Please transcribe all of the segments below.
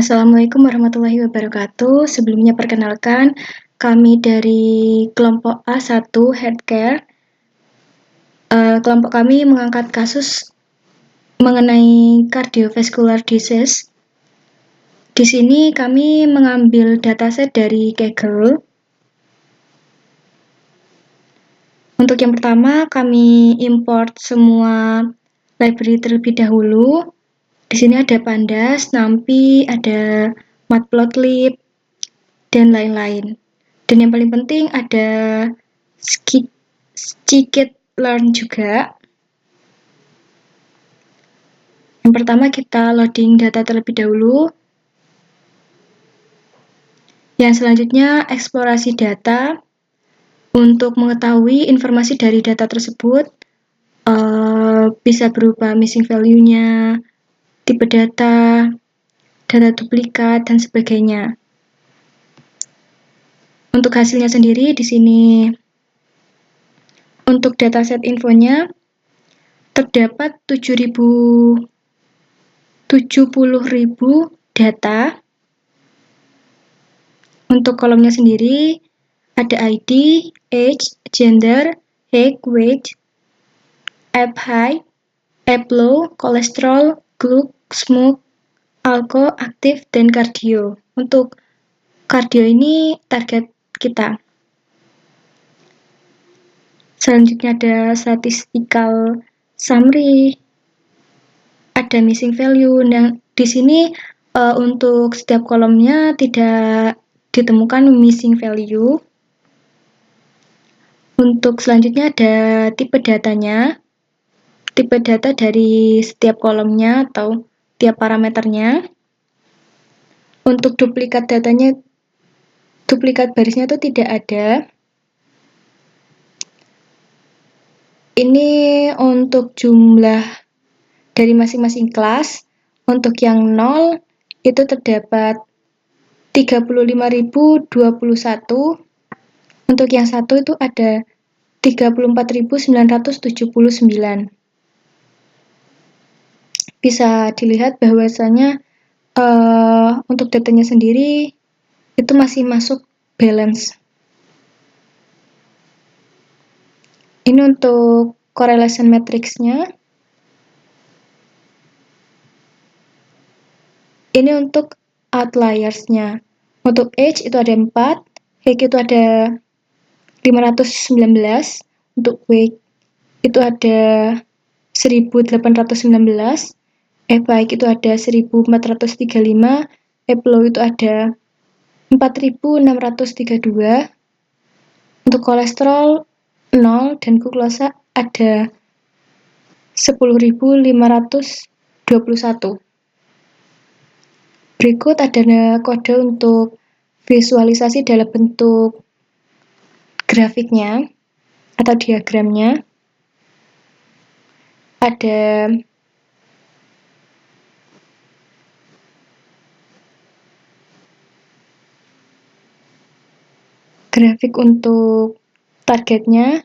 Assalamualaikum warahmatullahi wabarakatuh. Sebelumnya perkenalkan, kami dari kelompok A1 Healthcare. Kelompok kami mengangkat kasus mengenai cardiovascular disease. Di sini kami mengambil dataset dari Kaggle. Untuk yang pertama, kami import semua library terlebih dahulu. Di sini ada Pandas, NumPy, ada Matplotlib, dan lain-lain. Dan yang paling penting ada scikit-learn juga. Yang pertama kita loading data terlebih dahulu. Yang selanjutnya eksplorasi data. Untuk mengetahui informasi dari data tersebut, bisa berupa missing value-nya, tipe data, data duplikat, dan sebagainya. Untuk hasilnya sendiri di sini, untuk dataset infonya terdapat 70.000 data. Untuk kolomnya sendiri ada ID, age, gender, height, weight, app high, app low, kolesterol, gluk, smoke, alko, aktif, dan kardio. Untuk kardio ini target kita. Selanjutnya ada statistical summary, ada missing value. Nah, di sini untuk setiap kolomnya tidak ditemukan missing value. Untuk selanjutnya ada tipe datanya. Tipe data dari setiap kolomnya atau tiap parameternya. Untuk duplikat datanya, duplikat barisnya itu tidak ada. Ini untuk jumlah dari masing-masing kelas. Untuk yang 0 itu terdapat 35.021. Untuk yang 1 itu ada 34.979. Bisa dilihat bahwasanya untuk datanya sendiri itu masih masuk balance. Ini untuk correlation matrix-nya. Ini untuk outliers-nya. Untuk age itu ada 4, height itu ada 519, untuk weight itu ada 1819, app high itu ada 1435, app low itu ada 4632, untuk kolesterol 0 dan glukosa ada 10.521. Berikut ada kode untuk visualisasi dalam bentuk grafiknya atau diagramnya. Ada grafik untuk targetnya,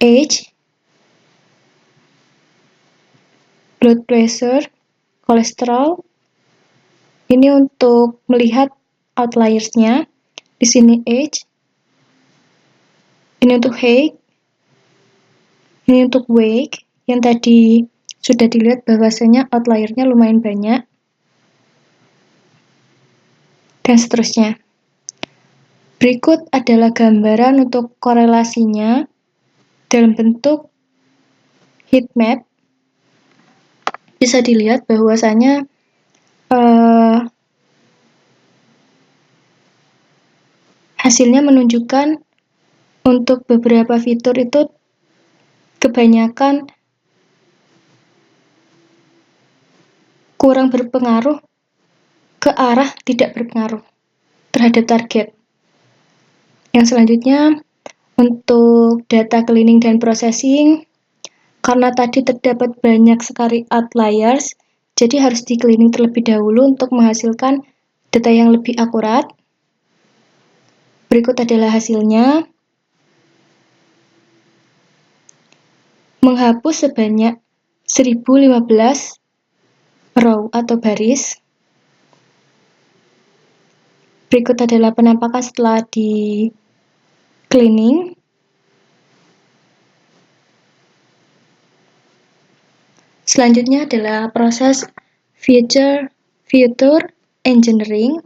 age, blood pressure, kolesterol. Ini untuk melihat outliers-nya. Di sini age. Ini untuk height. Ini untuk weight. Yang tadi sudah dilihat bahwasanya outlier-nya lumayan banyak. Dan seterusnya. Berikut adalah gambaran untuk korelasinya dalam bentuk heat map. Bisa dilihat bahwasanya hasilnya menunjukkan untuk beberapa fitur itu kebanyakan kurang berpengaruh ke arah tidak berpengaruh terhadap target. Yang selanjutnya untuk data cleaning dan processing, karena tadi terdapat banyak sekali outliers, jadi harus di cleaning terlebih dahulu untuk menghasilkan data yang lebih akurat. Berikut adalah hasilnya. Menghapus sebanyak 1015 row atau baris. Berikut adalah penampakan setelah di cleaning. Selanjutnya adalah proses feature engineering.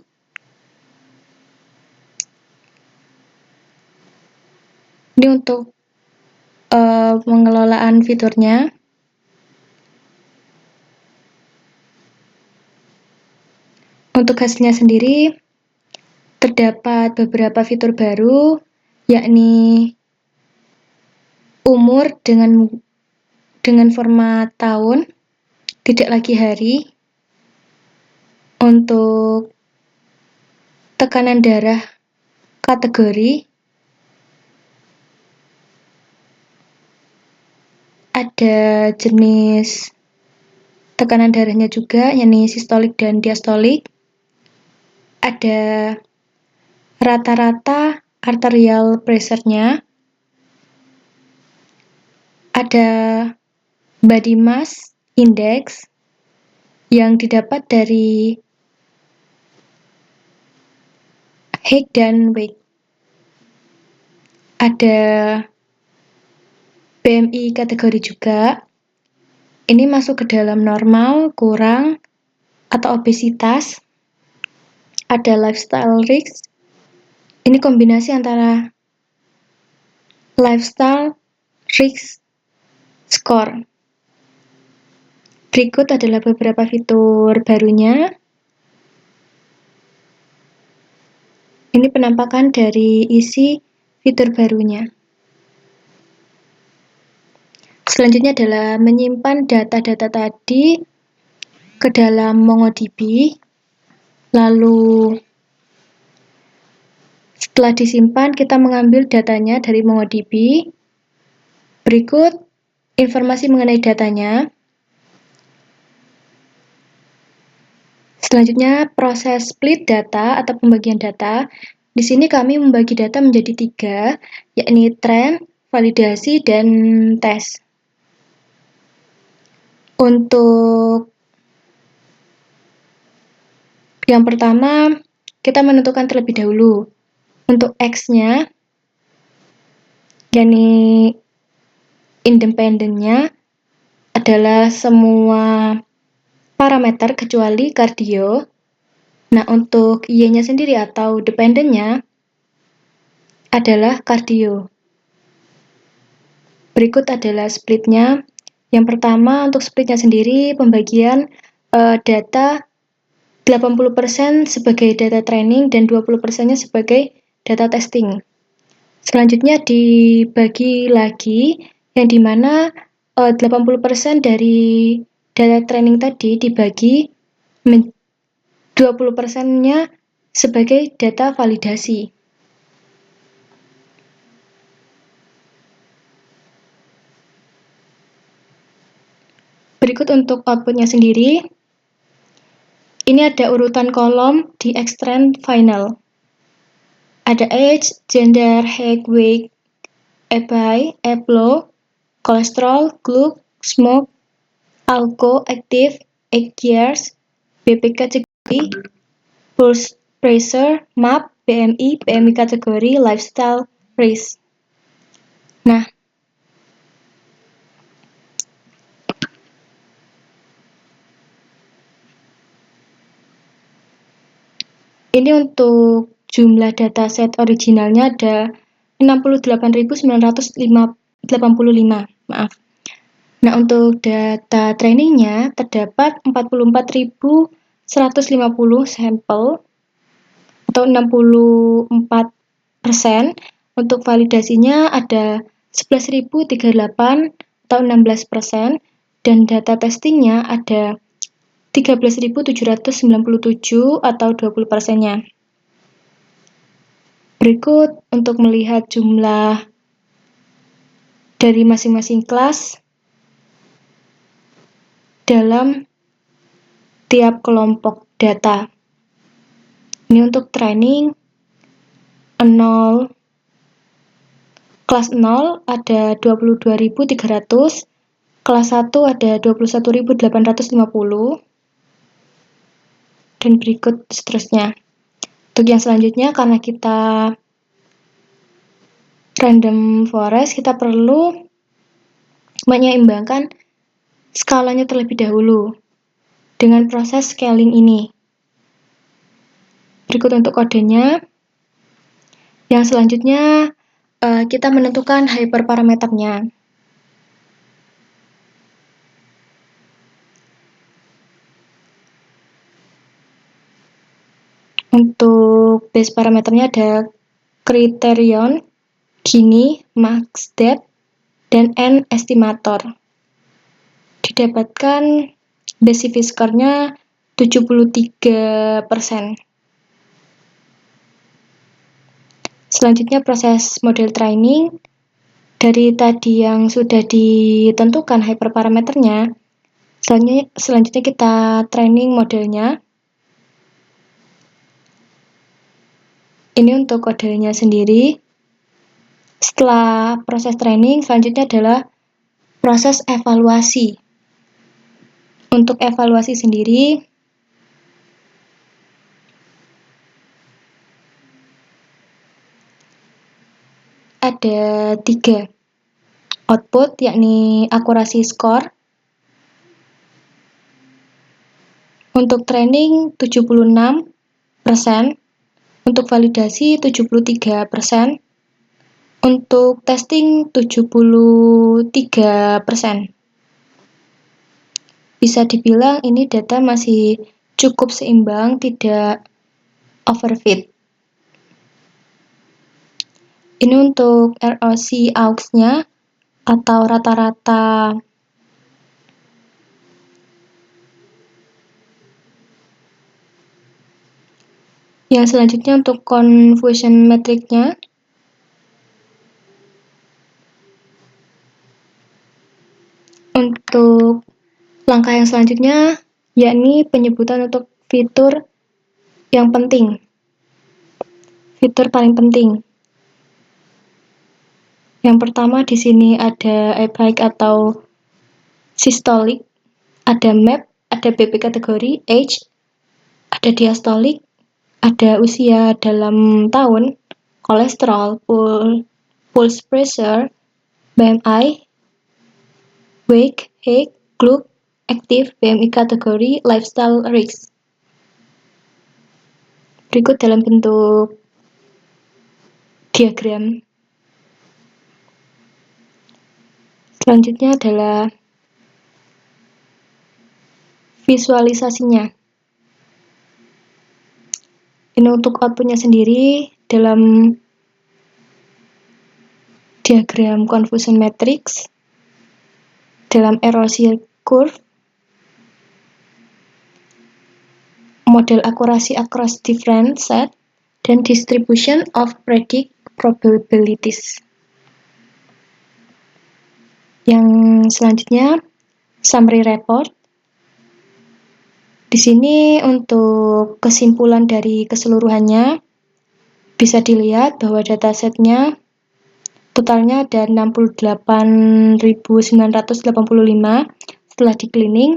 Ini untuk pengelolaan fiturnya. Untuk hasilnya sendiri, terdapat beberapa fitur baru, yakni umur dengan format tahun, tidak lagi hari. Untuk tekanan darah kategori, ada jenis tekanan darahnya juga, yakni sistolik dan diastolik. Ada rata-rata arterial pressure-nya. Ada body mass index yang didapat dari height dan weight. Ada BMI kategori juga. Ini masuk ke dalam normal, kurang, atau obesitas. Ada lifestyle risk. Ini kombinasi antara lifestyle risk score. Berikut adalah beberapa fitur barunya. Ini penampakan dari isi fitur barunya. Selanjutnya adalah menyimpan data-data tadi ke dalam MongoDB. Lalu setelah disimpan, kita mengambil datanya dari MongoDB. Berikut informasi mengenai datanya. Selanjutnya, proses split data atau pembagian data. Di sini kami membagi data menjadi 3, yakni trend, validasi, dan tes. Untuk yang pertama, kita menentukan terlebih dahulu. Untuk X-nya, yakni independennya adalah semua parameter kecuali kardio. Nah, untuk Y-nya sendiri atau dependennya adalah kardio. Berikut adalah splitnya. Yang pertama, untuk splitnya sendiri, pembagian data 80% sebagai data training dan 20%-nya sebagai data testing. Selanjutnya dibagi lagi, yang dimana 80% dari data training tadi dibagi 20%-nya sebagai data validasi. Berikut untuk outputnya sendiri. Ini ada urutan kolom di extract final. Ada age, gender, height, weight, API, APLO, kolesterol, gluk, smoke, alko, active, 8 years, BP kategori, pulse pressure, MAP, BMI kategori, lifestyle risk. Nah, ini untuk jumlah dataset originalnya ada 68.985. Maaf. Nah, untuk data trainingnya terdapat 44.150 sampel atau 64%. Untuk validasinya ada 11.038 atau 16%. Dan data testingnya ada 13.797 atau 20%-nya. Berikut untuk melihat jumlah dari masing-masing kelas dalam tiap kelompok data. Ini untuk training 0, kelas 0 ada 22.300, kelas 1 ada 21.850, dan berikut seterusnya. Untuk yang selanjutnya, karena kita random forest, kita perlu menyeimbangkan skalanya terlebih dahulu dengan proses scaling ini. Berikut untuk kodenya. Yang selanjutnya, kita menentukan hyperparameternya. Untuk base parameternya ada kriterion, Gini, max depth, dan n estimator. Didapatkan base CV score-nya 73%. Selanjutnya proses model training. Dari tadi yang sudah ditentukan hyperparameternya, selanjutnya kita training modelnya. Ini untuk modelnya sendiri. Setelah proses training, selanjutnya adalah proses evaluasi. Untuk evaluasi sendiri, ada 3 output, yakni akurasi skor. Untuk training 76%, untuk validasi 73%, untuk testing 73%. Bisa dibilang ini data masih cukup seimbang, tidak overfit. Ini untuk ROC aux-nya atau rata-rata yang selanjutnya untuk confusion metric-nya. Untuk langkah yang selanjutnya, yakni penyebutan untuk fitur yang penting. Fitur paling penting. Yang pertama di sini ada epoch atau systolic, ada map, ada BP kategori, age, ada diastolic, ada usia dalam tahun, kolesterol, pulse pressure, BMI, weight, height, group, active, BMI kategori, lifestyle risk. Berikut dalam bentuk diagram. Selanjutnya adalah visualisasinya. Ini untuk outputnya sendiri dalam diagram confusion matrix, dalam erosi curve, model akurasi across different set, dan distribution of predict probabilities. Yang selanjutnya, summary report. Di sini untuk kesimpulan dari keseluruhannya, bisa dilihat bahwa datasetnya totalnya ada 68.985 setelah di cleaning.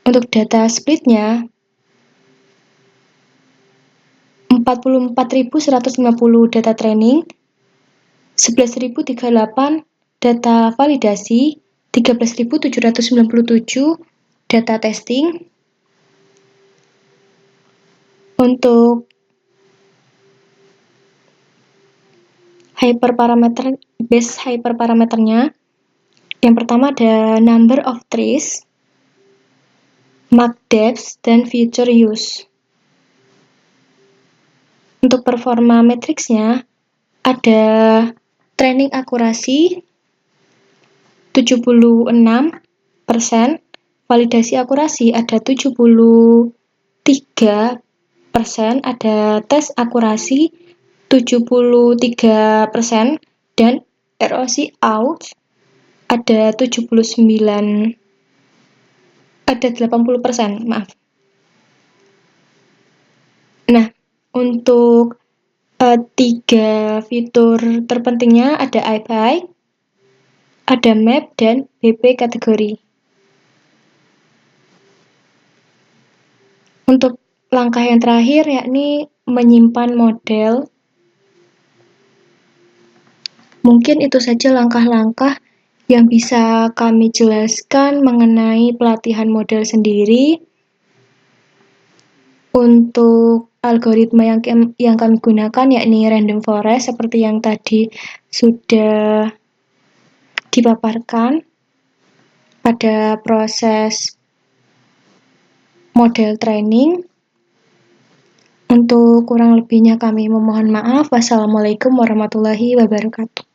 Untuk data splitnya 44.150 data training, 11.038 data validasi, 13.797 data testing. Untuk base hyperparameternya, yang pertama ada number of trees, mark depth, dan feature use. Untuk performa matriksnya ada training akurasi 76%, validasi akurasi ada 73%, ada tes akurasi 73%, dan ROC aux ada 80%, maaf. Nah, untuk 3 fitur terpentingnya ada epoch, ada map, dan BP kategori. Untuk langkah yang terakhir yakni menyimpan model. Mungkin itu saja langkah-langkah yang bisa kami jelaskan mengenai pelatihan model sendiri. Untuk algoritma yang kami gunakan yakni random forest seperti yang tadi sudah dipaparkan pada proses model training. Untuk kurang lebihnya kami memohon maaf. Wassalamualaikum warahmatullahi wabarakatuh.